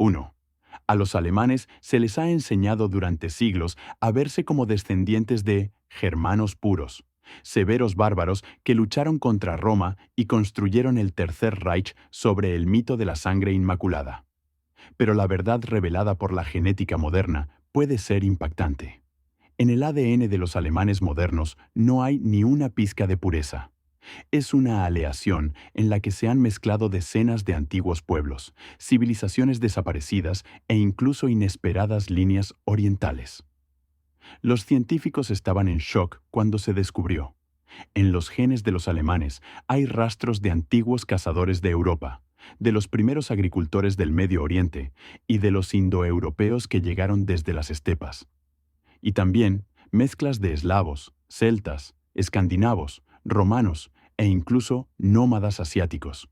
1. A los alemanes se les ha enseñado durante siglos a verse como descendientes de germanos puros, severos bárbaros que lucharon contra Roma y construyeron el Tercer Reich sobre el mito de la sangre inmaculada. Pero la verdad revelada por la genética moderna puede ser impactante. En el ADN de los alemanes modernos no hay ni una pizca de pureza. Es una aleación en la que se han mezclado decenas de antiguos pueblos, civilizaciones desaparecidas e incluso inesperadas líneas orientales. Los científicos estaban en shock cuando se descubrió. En los genes de los alemanes hay rastros de antiguos cazadores de Europa, de los primeros agricultores del Medio Oriente y de los indoeuropeos que llegaron desde las estepas. Y también mezclas de eslavos, celtas, escandinavos, romanos e incluso nómadas asiáticos.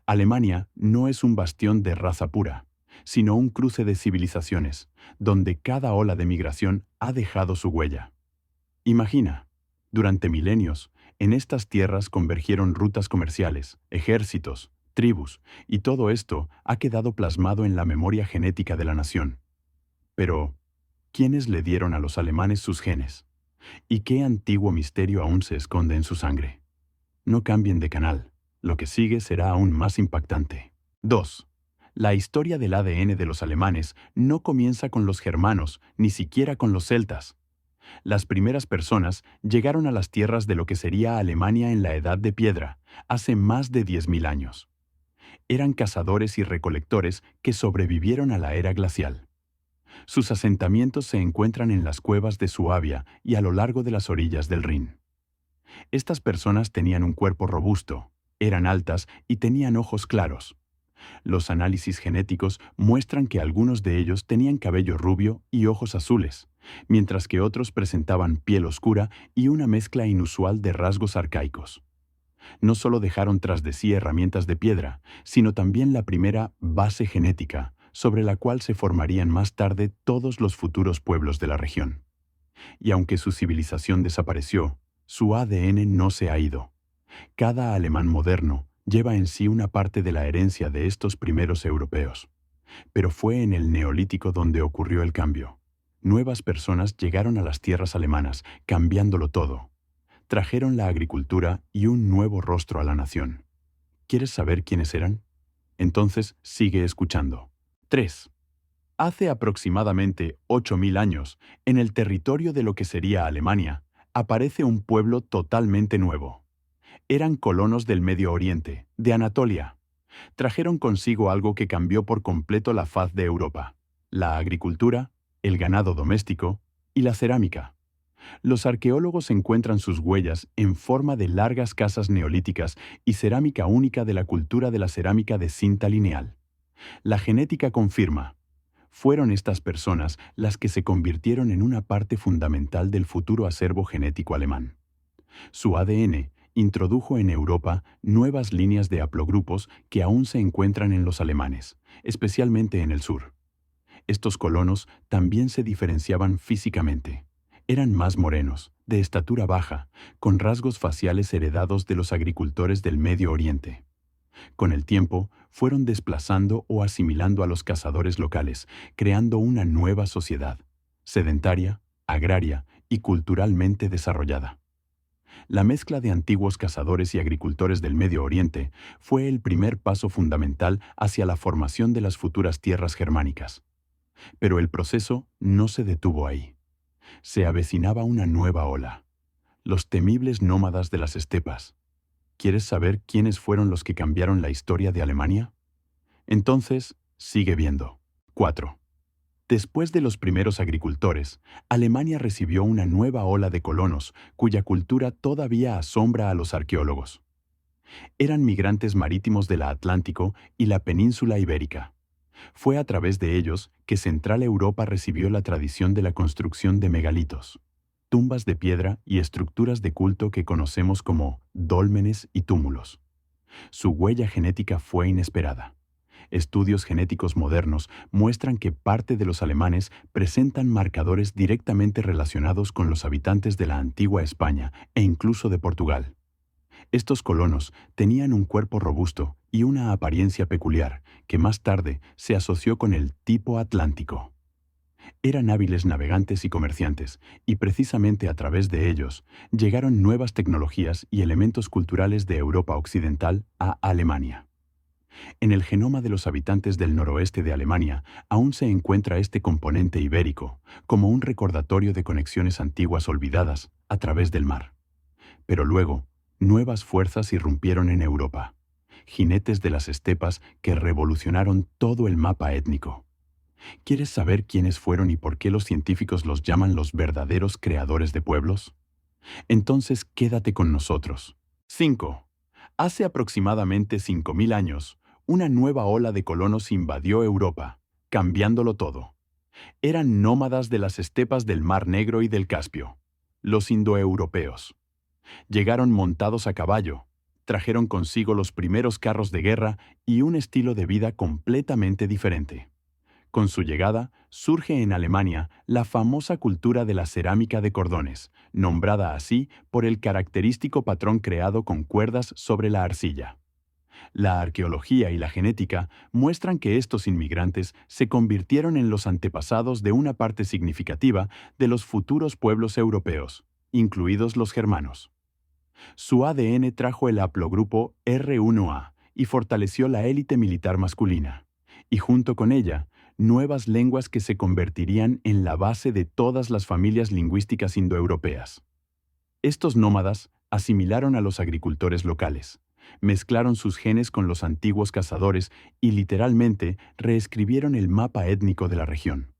Alemania no es un bastión de raza pura, sino un cruce de civilizaciones, donde cada ola de migración ha dejado su huella. Imagina, durante milenios, en estas tierras convergieron rutas comerciales, ejércitos, tribus, y todo esto ha quedado plasmado en la memoria genética de la nación. Pero, ¿quiénes le dieron a los alemanes sus genes? ¿Y qué antiguo misterio aún se esconde en su sangre? No cambien de canal. Lo que sigue será aún más impactante. 2. La historia del ADN de los alemanes no comienza con los germanos, ni siquiera con los celtas. Las primeras personas llegaron a las tierras de lo que sería Alemania en la Edad de Piedra, hace más de 10.000 años. Eran cazadores y recolectores que sobrevivieron a la era glacial. Sus asentamientos se encuentran en las cuevas de Suabia y a lo largo de las orillas del Rin. Estas personas tenían un cuerpo robusto, eran altas y tenían ojos claros. Los análisis genéticos muestran que algunos de ellos tenían cabello rubio y ojos azules, mientras que otros presentaban piel oscura y una mezcla inusual de rasgos arcaicos. No solo dejaron tras de sí herramientas de piedra, sino también la primera base genética, sobre la cual se formarían más tarde todos los futuros pueblos de la región. Y aunque su civilización desapareció, su ADN no se ha ido. Cada alemán moderno lleva en sí una parte de la herencia de estos primeros europeos. Pero fue en el Neolítico donde ocurrió el cambio. Nuevas personas llegaron a las tierras alemanas, cambiándolo todo. Trajeron la agricultura y un nuevo rostro a la nación. ¿Quieres saber quiénes eran? Entonces sigue escuchando. 3. Hace aproximadamente 8.000 años, en el territorio de lo que sería Alemania, aparece un pueblo totalmente nuevo. Eran colonos del Medio Oriente, de Anatolia. Trajeron consigo algo que cambió por completo la faz de Europa: la agricultura, el ganado doméstico y la cerámica. Los arqueólogos encuentran sus huellas en forma de largas casas neolíticas y cerámica única de la cultura de la cerámica de cinta lineal. La genética confirma: fueron estas personas las que se convirtieron en una parte fundamental del futuro acervo genético alemán. Su ADN introdujo en Europa nuevas líneas de haplogrupos que aún se encuentran en los alemanes, especialmente en el sur. Estos colonos también se diferenciaban físicamente. Eran más morenos, de estatura baja, con rasgos faciales heredados de los agricultores del Medio Oriente. Con el tiempo, fueron desplazando o asimilando a los cazadores locales, creando una nueva sociedad, sedentaria, agraria y culturalmente desarrollada. La mezcla de antiguos cazadores y agricultores del Medio Oriente fue el primer paso fundamental hacia la formación de las futuras tierras germánicas. Pero el proceso no se detuvo ahí. Se avecinaba una nueva ola: los temibles nómadas de las estepas. ¿Quieres saber quiénes fueron los que cambiaron la historia de Alemania? Entonces, sigue viendo. 4. Después de los primeros agricultores, Alemania recibió una nueva ola de colonos cuya cultura todavía asombra a los arqueólogos. Eran migrantes marítimos del Atlántico y la península ibérica. Fue a través de ellos que Central Europa recibió la tradición de la construcción de megalitos, tumbas de piedra y estructuras de culto que conocemos como dólmenes y túmulos. Su huella genética fue inesperada. Estudios genéticos modernos muestran que parte de los alemanes presentan marcadores directamente relacionados con los habitantes de la antigua España e incluso de Portugal. Estos colonos tenían un cuerpo robusto y una apariencia peculiar que más tarde se asoció con el tipo atlántico. Eran hábiles navegantes y comerciantes, y precisamente a través de ellos llegaron nuevas tecnologías y elementos culturales de Europa Occidental a Alemania. En el genoma de los habitantes del noroeste de Alemania aún se encuentra este componente ibérico, como un recordatorio de conexiones antiguas olvidadas a través del mar. Pero luego, nuevas fuerzas irrumpieron en Europa, jinetes de las estepas que revolucionaron todo el mapa étnico. ¿Quieres saber quiénes fueron y por qué los científicos los llaman los verdaderos creadores de pueblos? Entonces quédate con nosotros. 5. Hace aproximadamente 5.000 años, una nueva ola de colonos invadió Europa, cambiándolo todo. Eran nómadas de las estepas del Mar Negro y del Caspio, los indoeuropeos. Llegaron montados a caballo, trajeron consigo los primeros carros de guerra y un estilo de vida completamente diferente. Con su llegada, surge en Alemania la famosa cultura de la cerámica de cordones, nombrada así por el característico patrón creado con cuerdas sobre la arcilla. La arqueología y la genética muestran que estos inmigrantes se convirtieron en los antepasados de una parte significativa de los futuros pueblos europeos, incluidos los germanos. Su ADN trajo el haplogrupo R1A y fortaleció la élite militar masculina, y junto con ella, nuevas lenguas que se convertirían en la base de todas las familias lingüísticas indoeuropeas. Estos nómadas asimilaron a los agricultores locales, mezclaron sus genes con los antiguos cazadores y literalmente reescribieron el mapa étnico de la región.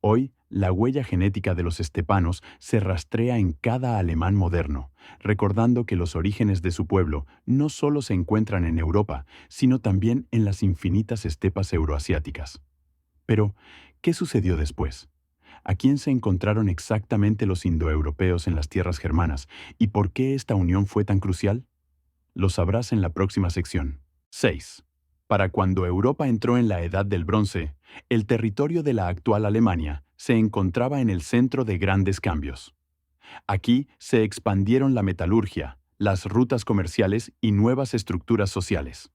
Hoy, la huella genética de los estepanos se rastrea en cada alemán moderno, recordando que los orígenes de su pueblo no solo se encuentran en Europa, sino también en las infinitas estepas euroasiáticas. Pero, ¿qué sucedió después? ¿A quién se encontraron exactamente los indoeuropeos en las tierras germanas y por qué esta unión fue tan crucial? Lo sabrás en la próxima sección. 6. Para cuando Europa entró en la Edad del Bronce, el territorio de la actual Alemania se encontraba en el centro de grandes cambios. Aquí se expandieron la metalurgia, las rutas comerciales y nuevas estructuras sociales.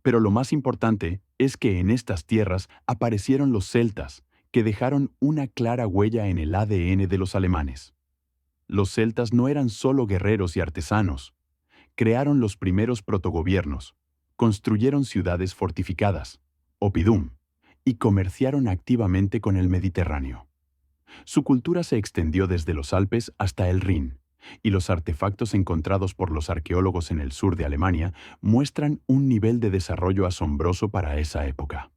Pero lo más importante es que en estas tierras aparecieron los celtas, que dejaron una clara huella en el ADN de los alemanes. Los celtas no eran solo guerreros y artesanos. Crearon los primeros protogobiernos, construyeron ciudades fortificadas, oppidum, y comerciaron activamente con el Mediterráneo. Su cultura se extendió desde los Alpes hasta el Rin, y los artefactos encontrados por los arqueólogos en el sur de Alemania muestran un nivel de desarrollo asombroso para esa época.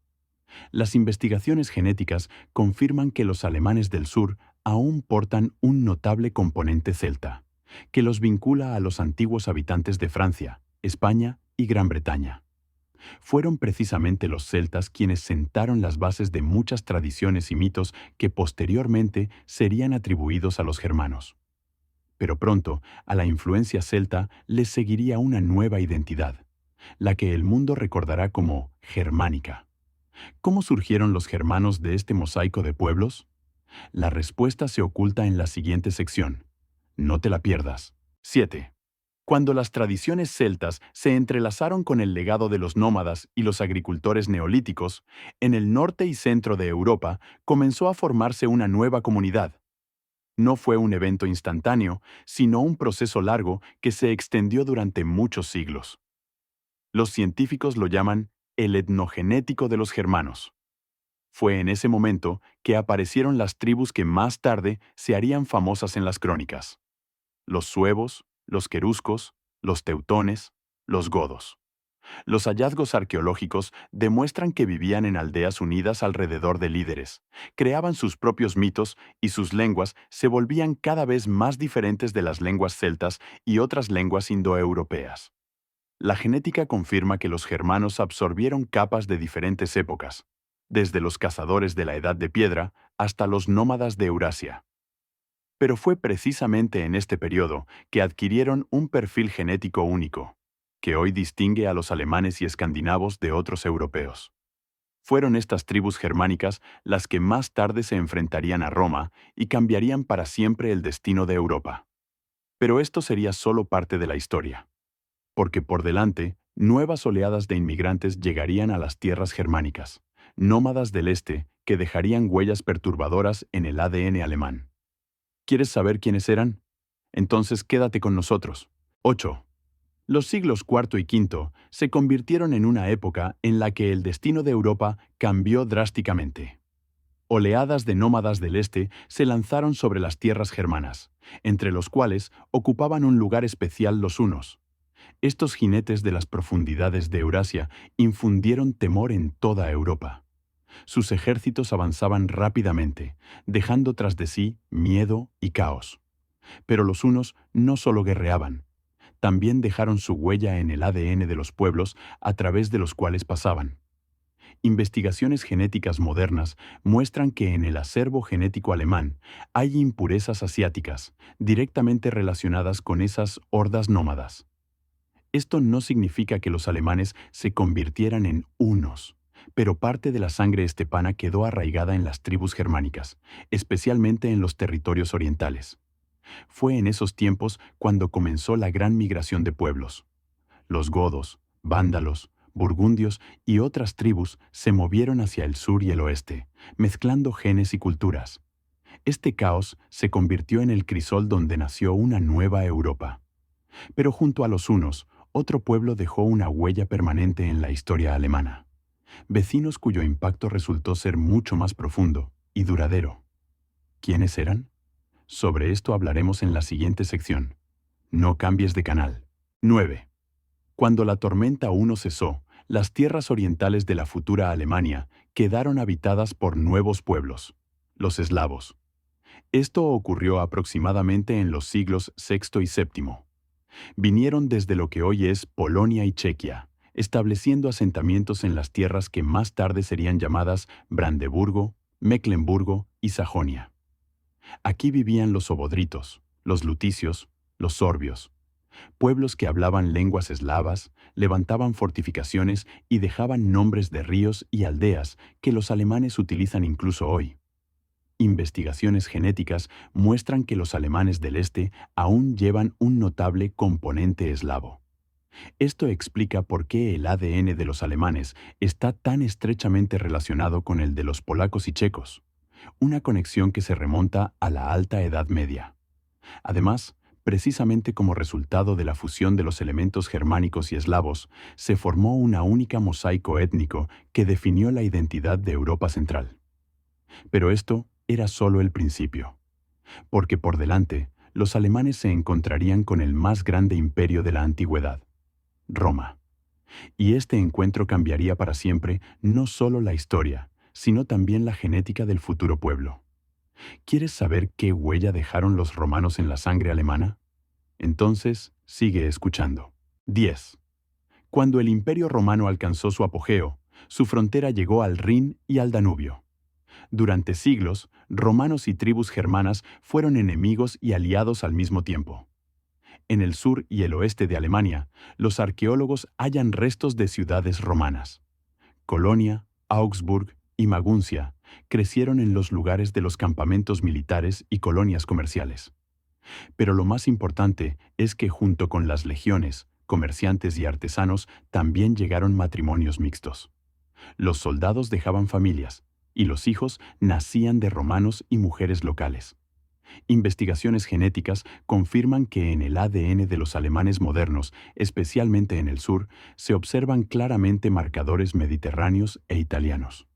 Las investigaciones genéticas confirman que los alemanes del sur aún portan un notable componente celta, que los vincula a los antiguos habitantes de Francia, España y Gran Bretaña. Fueron precisamente los celtas quienes sentaron las bases de muchas tradiciones y mitos que posteriormente serían atribuidos a los germanos. Pero pronto, a la influencia celta les seguiría una nueva identidad, la que el mundo recordará como germánica. ¿Cómo surgieron los germanos de este mosaico de pueblos? La respuesta se oculta en la siguiente sección. No te la pierdas. 7. Cuando las tradiciones celtas se entrelazaron con el legado de los nómadas y los agricultores neolíticos, en el norte y centro de Europa comenzó a formarse una nueva comunidad. No fue un evento instantáneo, sino un proceso largo que se extendió durante muchos siglos. Los científicos lo llaman el etnogenético de los germanos. Fue en ese momento que aparecieron las tribus que más tarde se harían famosas en las crónicas: los suevos, los queruscos, los teutones, los godos. Los hallazgos arqueológicos demuestran que vivían en aldeas unidas alrededor de líderes, creaban sus propios mitos y sus lenguas se volvían cada vez más diferentes de las lenguas celtas y otras lenguas indoeuropeas. La genética confirma que los germanos absorbieron capas de diferentes épocas, desde los cazadores de la Edad de Piedra hasta los nómadas de Eurasia. Pero fue precisamente en este periodo que adquirieron un perfil genético único, que hoy distingue a los alemanes y escandinavos de otros europeos. Fueron estas tribus germánicas las que más tarde se enfrentarían a Roma y cambiarían para siempre el destino de Europa. Pero esto sería solo parte de la historia. porque por delante, nuevas oleadas de inmigrantes llegarían a las tierras germánicas, nómadas del este que dejarían huellas perturbadoras en el ADN alemán. ¿Quieres saber quiénes eran? Entonces quédate con nosotros. 8. Los siglos IV y V se convirtieron en una época en la que el destino de Europa cambió drásticamente. Oleadas de nómadas del este se lanzaron sobre las tierras germanas, entre los cuales ocupaban un lugar especial los hunos. Estos jinetes de las profundidades de Eurasia infundieron temor en toda Europa. Sus ejércitos avanzaban rápidamente, dejando tras de sí miedo y caos. Pero los hunos no solo guerreaban, también dejaron su huella en el ADN de los pueblos a través de los cuales pasaban. Investigaciones genéticas modernas muestran que en el acervo genético alemán hay impurezas asiáticas directamente relacionadas con esas hordas nómadas. Esto no significa que los alemanes se convirtieran en hunos, pero parte de la sangre estepana quedó arraigada en las tribus germánicas, especialmente en los territorios orientales. Fue en esos tiempos cuando comenzó la gran migración de pueblos. Los godos, vándalos, burgundios y otras tribus se movieron hacia el sur y el oeste, mezclando genes y culturas. Este caos se convirtió en el crisol donde nació una nueva Europa. Pero junto a los hunos, otro pueblo dejó una huella permanente en la historia alemana. Vecinos cuyo impacto resultó ser mucho más profundo y duradero. ¿Quiénes eran? Sobre esto hablaremos en la siguiente sección. No cambies de canal. 9. Cuando la tormenta huno cesó, las tierras orientales de la futura Alemania quedaron habitadas por nuevos pueblos, los eslavos. Esto ocurrió aproximadamente en los siglos VI y VII. Vinieron desde lo que hoy es Polonia y Chequia, estableciendo asentamientos en las tierras que más tarde serían llamadas Brandeburgo, Mecklemburgo y Sajonia. Aquí vivían los obodritos, los luticios, los sorbios, pueblos que hablaban lenguas eslavas, levantaban fortificaciones y dejaban nombres de ríos y aldeas que los alemanes utilizan incluso hoy. Investigaciones genéticas muestran que los alemanes del este aún llevan un notable componente eslavo. Esto explica por qué el ADN de los alemanes está tan estrechamente relacionado con el de los polacos y checos, una conexión que se remonta a la Alta Edad Media. Además, precisamente como resultado de la fusión de los elementos germánicos y eslavos, se formó una única mosaico étnico que definió la identidad de Europa Central. Pero esto era solo el principio, porque por delante, los alemanes se encontrarían con el más grande imperio de la antigüedad, Roma. Y este encuentro cambiaría para siempre no solo la historia, sino también la genética del futuro pueblo. ¿Quieres saber qué huella dejaron los romanos en la sangre alemana? Entonces, sigue escuchando. 10. Cuando el Imperio Romano alcanzó su apogeo, su frontera llegó al Rin y al Danubio. Durante siglos, romanos y tribus germanas fueron enemigos y aliados al mismo tiempo. En el sur y el oeste de Alemania, los arqueólogos hallan restos de ciudades romanas. Colonia, Augsburg y Maguncia crecieron en los lugares de los campamentos militares y colonias comerciales. Pero lo más importante es que junto con las legiones, comerciantes y artesanos también llegaron matrimonios mixtos. Los soldados dejaban familias, y los hijos nacían de romanos y mujeres locales. Investigaciones genéticas confirman que en el ADN de los alemanes modernos, especialmente en el sur, se observan claramente marcadores mediterráneos e italianos.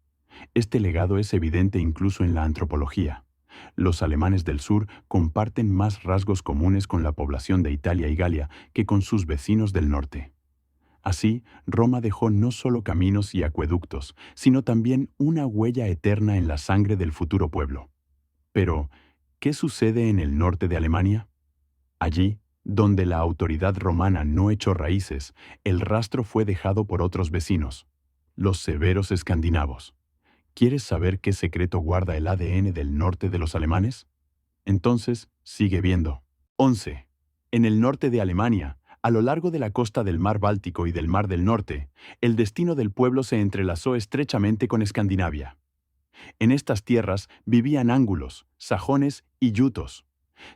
Este legado es evidente incluso en la antropología. Los alemanes del sur comparten más rasgos comunes con la población de Italia y Galia que con sus vecinos del norte. Así, Roma dejó no solo caminos y acueductos, sino también una huella eterna en la sangre del futuro pueblo. Pero, ¿qué sucede en el norte de Alemania? Allí, donde la autoridad romana no echó raíces, el rastro fue dejado por otros vecinos, los severos escandinavos. ¿Quieres saber qué secreto guarda el ADN del norte de los alemanes? Entonces, sigue viendo. 11. En el norte de Alemania, a lo largo de la costa del Mar Báltico y del Mar del Norte, el destino del pueblo se entrelazó estrechamente con Escandinavia. En estas tierras vivían ángulos, sajones y yutos,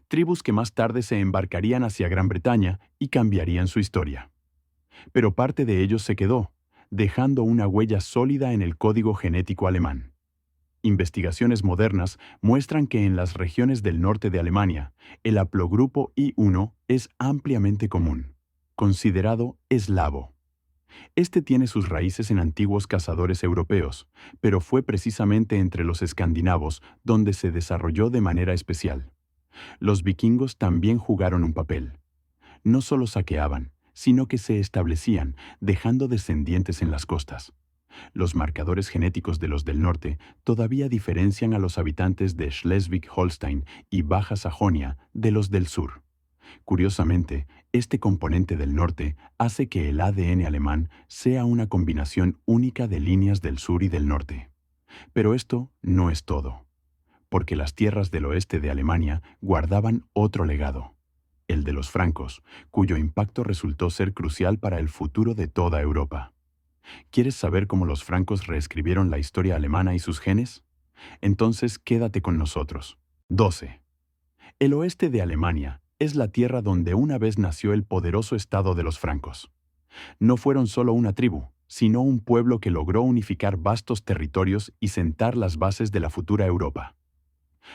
tribus que más tarde se embarcarían hacia Gran Bretaña y cambiarían su historia. pero parte de ellos se quedó, dejando una huella sólida en el código genético alemán. Investigaciones modernas muestran que en las regiones del norte de Alemania, el haplogrupo I1 es ampliamente común, considerado eslavo. Este tiene sus raíces en antiguos cazadores europeos, pero fue precisamente entre los escandinavos donde se desarrolló de manera especial. Los vikingos también jugaron un papel. No solo saqueaban, sino que se establecían, dejando descendientes en las costas. Los marcadores genéticos de los del norte todavía diferencian a los habitantes de Schleswig-Holstein y Baja Sajonia de los del sur. Curiosamente, este componente del norte hace que el ADN alemán sea una combinación única de líneas del sur y del norte. Pero esto no es todo, porque las tierras del oeste de Alemania guardaban otro legado, el de los francos, cuyo impacto resultó ser crucial para el futuro de toda Europa. ¿Quieres saber cómo los francos reescribieron la historia alemana y sus genes? Entonces quédate con nosotros. 12. El oeste de Alemania es la tierra donde una vez nació el poderoso estado de los francos. No fueron solo una tribu, sino un pueblo que logró unificar vastos territorios y sentar las bases de la futura Europa.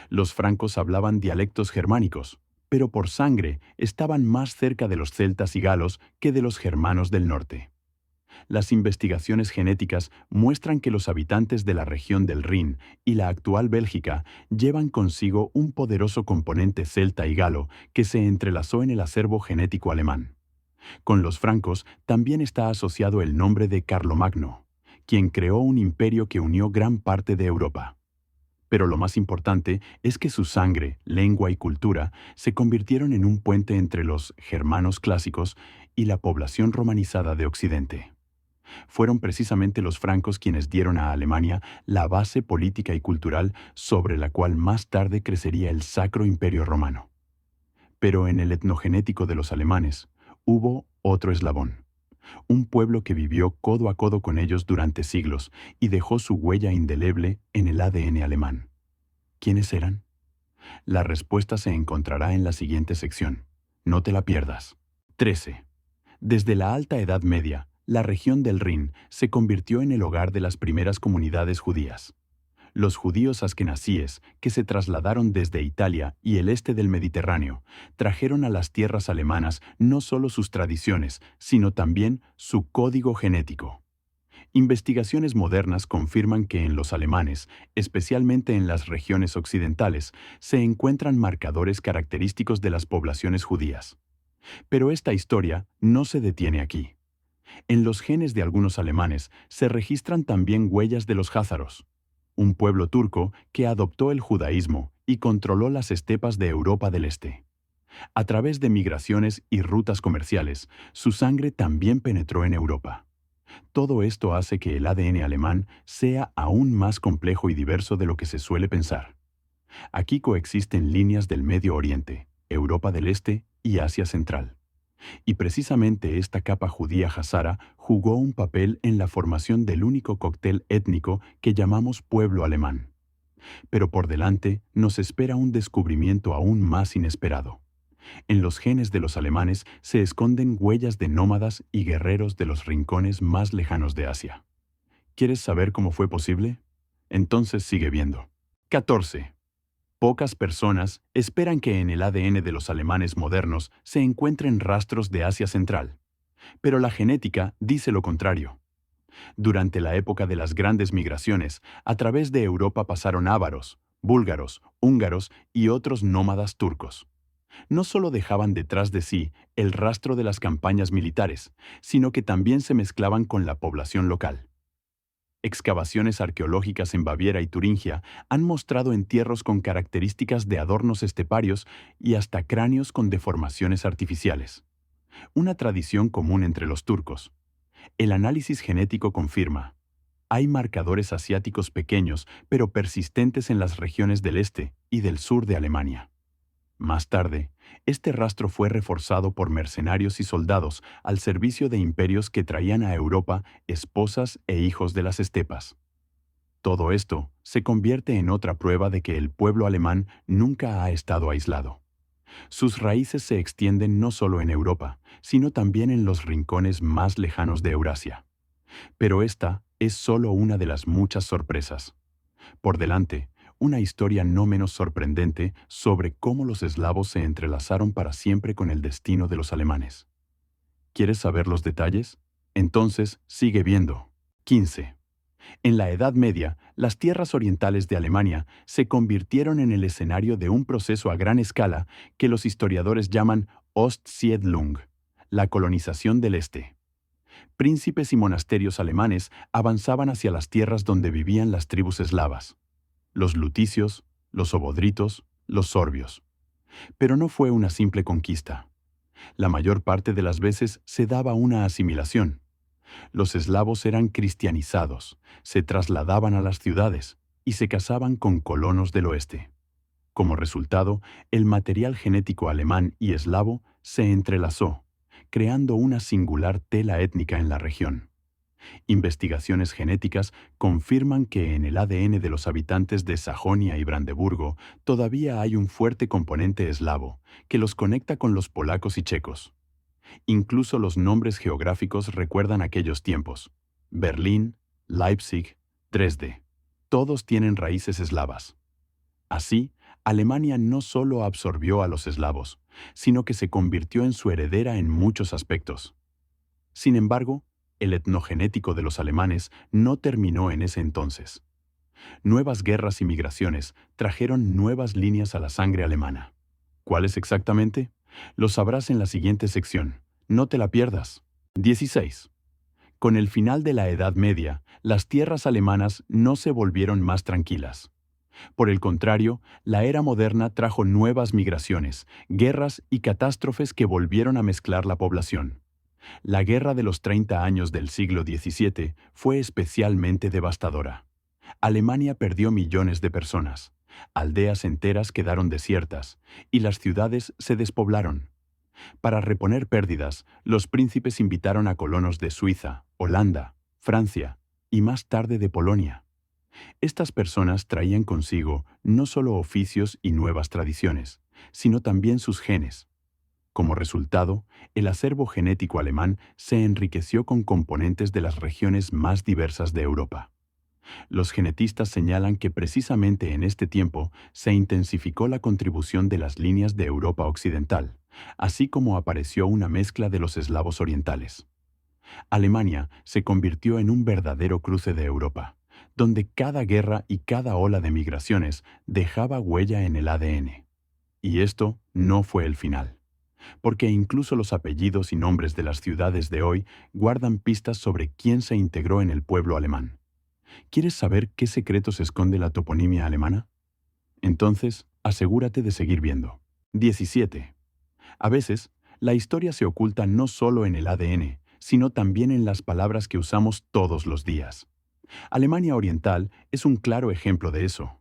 Los francos hablaban dialectos germánicos, pero por sangre estaban más cerca de los celtas y galos que de los germanos del norte. Las investigaciones genéticas muestran que los habitantes de la región del Rin y la actual Bélgica llevan consigo un poderoso componente celta y galo que se entrelazó en el acervo genético alemán. Con los francos también está asociado el nombre de Carlomagno, quien creó un imperio que unió gran parte de Europa. Pero lo más importante es que su sangre, lengua y cultura se convirtieron en un puente entre los germanos clásicos y la población romanizada de Occidente. Fueron precisamente los francos quienes dieron a Alemania la base política y cultural sobre la cual más tarde crecería el Sacro Imperio Romano. Pero en el etnogenético de los alemanes hubo otro eslabón, un pueblo que vivió codo a codo con ellos durante siglos y dejó su huella indeleble en el ADN alemán. ¿Quiénes eran? La respuesta se encontrará en la siguiente sección. No te la pierdas. 13. Desde la Alta Edad Media, la región del Rin se convirtió en el hogar de las primeras comunidades judías. Los judíos askenazíes, que se trasladaron desde Italia y el este del Mediterráneo, trajeron a las tierras alemanas no solo sus tradiciones, sino también su código genético. Investigaciones modernas confirman que en los alemanes, especialmente en las regiones occidentales, se encuentran marcadores característicos de las poblaciones judías. Pero esta historia no se detiene aquí. En los genes de algunos alemanes se registran también huellas de los jázaros, un pueblo turco que adoptó el judaísmo y controló las estepas de Europa del Este. A través de migraciones y rutas comerciales, su sangre también penetró en Europa. Todo esto hace que el ADN alemán sea aún más complejo y diverso de lo que se suele pensar. Aquí coexisten líneas del Medio Oriente, Europa del Este y Asia Central. Y precisamente esta capa judía jazara jugó un papel en la formación del único cóctel étnico que llamamos pueblo alemán. Pero por delante nos espera un descubrimiento aún más inesperado. En los genes de los alemanes se esconden huellas de nómadas y guerreros de los rincones más lejanos de Asia. ¿Quieres saber cómo fue posible? Entonces sigue viendo. 14. Pocas personas esperan que en el ADN de los alemanes modernos se encuentren rastros de Asia Central. Pero la genética dice lo contrario. Durante la época de las grandes migraciones, a través de Europa pasaron ávaros, búlgaros, húngaros y otros nómadas turcos. No solo dejaban detrás de sí el rastro de las campañas militares, sino que también se mezclaban con la población local. Excavaciones arqueológicas en Baviera y Turingia han mostrado entierros con características de adornos esteparios y hasta cráneos con deformaciones artificiales. Una tradición común entre los turcos. El análisis genético confirma: hay marcadores asiáticos pequeños pero persistentes en las regiones del este y del sur de Alemania. Más tarde, este rastro fue reforzado por mercenarios y soldados al servicio de imperios que traían a Europa esposas e hijos de las estepas. Todo esto se convierte en otra prueba de que el pueblo alemán nunca ha estado aislado. Sus raíces se extienden no solo en Europa, sino también en los rincones más lejanos de Eurasia. Pero esta es solo una de las muchas sorpresas. Por delante, una historia no menos sorprendente sobre cómo los eslavos se entrelazaron para siempre con el destino de los alemanes. ¿Quieres saber los detalles? Entonces, sigue viendo. 15. En la Edad Media, las tierras orientales de Alemania se convirtieron en el escenario de un proceso a gran escala que los historiadores llaman Ostsiedlung, la colonización del Este. Príncipes y monasterios alemanes avanzaban hacia las tierras donde vivían las tribus eslavas, los luticios, los obodritos, los sorbios. Pero no fue una simple conquista. La mayor parte de las veces se daba una asimilación. Los eslavos eran cristianizados, se trasladaban a las ciudades y se casaban con colonos del oeste. Como resultado, el material genético alemán y eslavo se entrelazó, creando una singular tela étnica en la región. Investigaciones genéticas confirman que en el ADN de los habitantes de Sajonia y Brandeburgo todavía hay un fuerte componente eslavo, que los conecta con los polacos y checos. Incluso los nombres geográficos recuerdan aquellos tiempos. Berlín, Leipzig, Dresde. Todos tienen raíces eslavas. Así, Alemania no solo absorbió a los eslavos, sino que se convirtió en su heredera en muchos aspectos. Sin embargo, el etnogenético de los alemanes no terminó en ese entonces. Nuevas guerras y migraciones trajeron nuevas líneas a la sangre alemana. ¿Cuáles exactamente? Lo sabrás en la siguiente sección. No te la pierdas. 16. Con el final de la Edad Media, las tierras alemanas no se volvieron más tranquilas. Por el contrario, la era moderna trajo nuevas migraciones, guerras y catástrofes que volvieron a mezclar la población. La Guerra de los 30 años del siglo XVII fue especialmente devastadora. Alemania perdió millones de personas, aldeas enteras quedaron desiertas y las ciudades se despoblaron. Para reponer pérdidas, los príncipes invitaron a colonos de Suiza, Holanda, Francia y más tarde de Polonia. Estas personas traían consigo no solo oficios y nuevas tradiciones, sino también sus genes. Como resultado, el acervo genético alemán se enriqueció con componentes de las regiones más diversas de Europa. Los genetistas señalan que precisamente en este tiempo se intensificó la contribución de las líneas de Europa occidental, así como apareció una mezcla de los eslavos orientales. Alemania se convirtió en un verdadero cruce de Europa, donde cada guerra y cada ola de migraciones dejaba huella en el ADN. Y esto no fue el final, porque incluso los apellidos y nombres de las ciudades de hoy guardan pistas sobre quién se integró en el pueblo alemán. ¿Quieres saber qué secretos esconde la toponimia alemana? Entonces, asegúrate de seguir viendo. 17. A veces, la historia se oculta no solo en el ADN, sino también en las palabras que usamos todos los días. Alemania Oriental es un claro ejemplo de eso.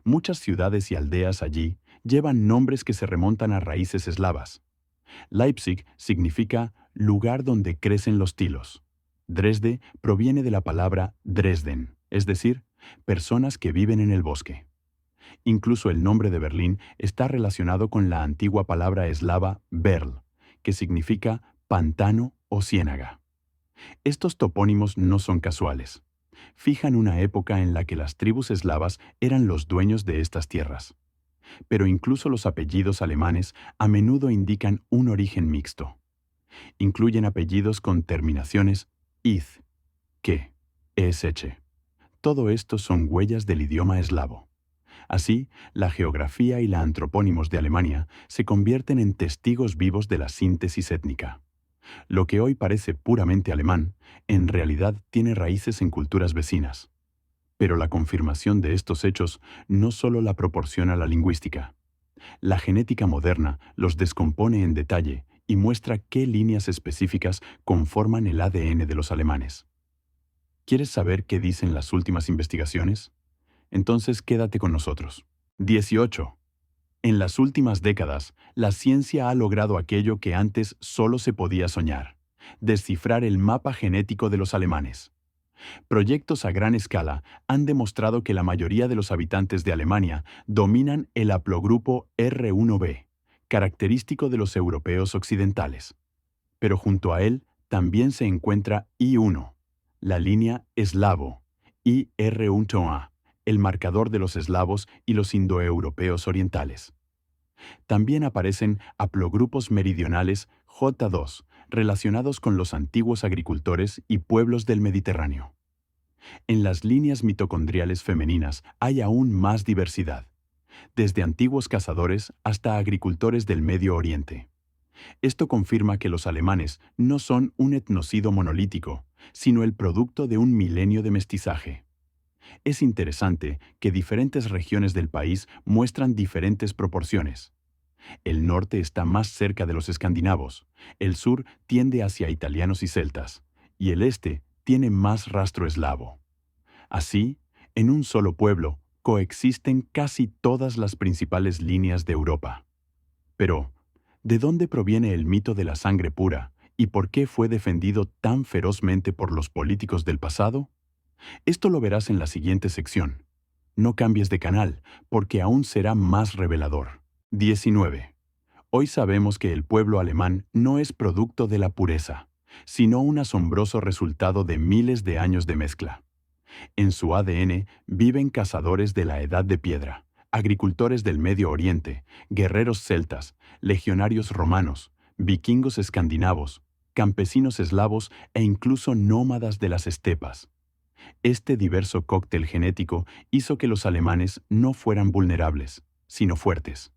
Muchas ciudades y aldeas allí llevan nombres que se remontan a raíces eslavas. Leipzig significa lugar donde crecen los tilos. Dresde proviene de la palabra Dresden, es decir, personas que viven en el bosque. Incluso el nombre de Berlín está relacionado con la antigua palabra eslava Berl, que significa pantano o ciénaga. Estos topónimos no son casuales. Fijan una época en la que las tribus eslavas eran los dueños de estas tierras. Pero incluso los apellidos alemanes a menudo indican un origen mixto. Incluyen apellidos con terminaciones iz, que, sh. Todo esto son huellas del idioma eslavo. Así, la geografía y la antropónimos de Alemania se convierten en testigos vivos de la síntesis étnica. Lo que hoy parece puramente alemán, en realidad tiene raíces en culturas vecinas. Pero la confirmación de estos hechos no solo la proporciona la lingüística. La genética moderna los descompone en detalle y muestra qué líneas específicas conforman el ADN de los alemanes. ¿Quieres saber qué dicen las últimas investigaciones? Entonces quédate con nosotros. 18. En las últimas décadas, la ciencia ha logrado aquello que antes solo se podía soñar: descifrar el mapa genético de los alemanes. Proyectos a gran escala han demostrado que la mayoría de los habitantes de Alemania dominan el haplogrupo R1b, característico de los europeos occidentales. Pero junto a él también se encuentra I1, la línea eslavo, IR1A, el marcador de los eslavos y los indoeuropeos orientales. También aparecen haplogrupos meridionales J2, relacionados con los antiguos agricultores y pueblos del Mediterráneo. En las líneas mitocondriales femeninas hay aún más diversidad, desde antiguos cazadores hasta agricultores del Medio Oriente. Esto confirma que los alemanes no son un etnocidio monolítico, sino el producto de un milenio de mestizaje. Es interesante que diferentes regiones del país muestran diferentes proporciones. El norte está más cerca de los escandinavos, el sur tiende hacia italianos y celtas, y el este tiene más rastro eslavo. Así, en un solo pueblo, coexisten casi todas las principales líneas de Europa. Pero, ¿de dónde proviene el mito de la sangre pura y por qué fue defendido tan ferozmente por los políticos del pasado? Esto lo verás en la siguiente sección. No cambies de canal, porque aún será más revelador. 19. Hoy sabemos que el pueblo alemán no es producto de la pureza, sino un asombroso resultado de miles de años de mezcla. En su ADN viven cazadores de la Edad de Piedra, agricultores del Medio Oriente, guerreros celtas, legionarios romanos, vikingos escandinavos, campesinos eslavos e incluso nómadas de las estepas. Este diverso cóctel genético hizo que los alemanes no fueran vulnerables, sino fuertes,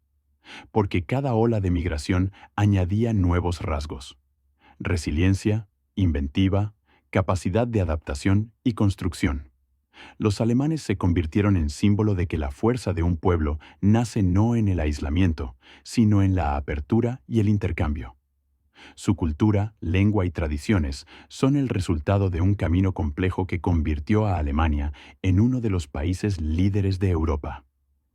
porque cada ola de migración añadía nuevos rasgos: resiliencia, inventiva, capacidad de adaptación y construcción. Los alemanes se convirtieron en símbolo de que la fuerza de un pueblo nace no en el aislamiento, sino en la apertura y el intercambio. Su cultura, lengua y tradiciones son el resultado de un camino complejo que convirtió a Alemania en uno de los países líderes de Europa.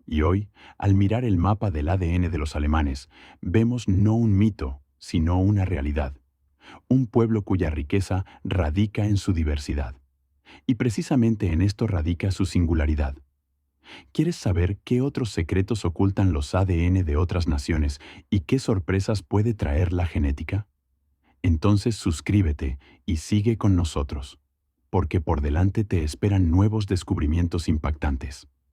Y hoy, al mirar el mapa del ADN de los alemanes, vemos no un mito, sino una realidad. Un pueblo cuya riqueza radica en su diversidad. Y precisamente en esto radica su singularidad. ¿Quieres saber qué otros secretos ocultan los ADN de otras naciones y qué sorpresas puede traer la genética? Entonces suscríbete y sigue con nosotros, porque por delante te esperan nuevos descubrimientos impactantes.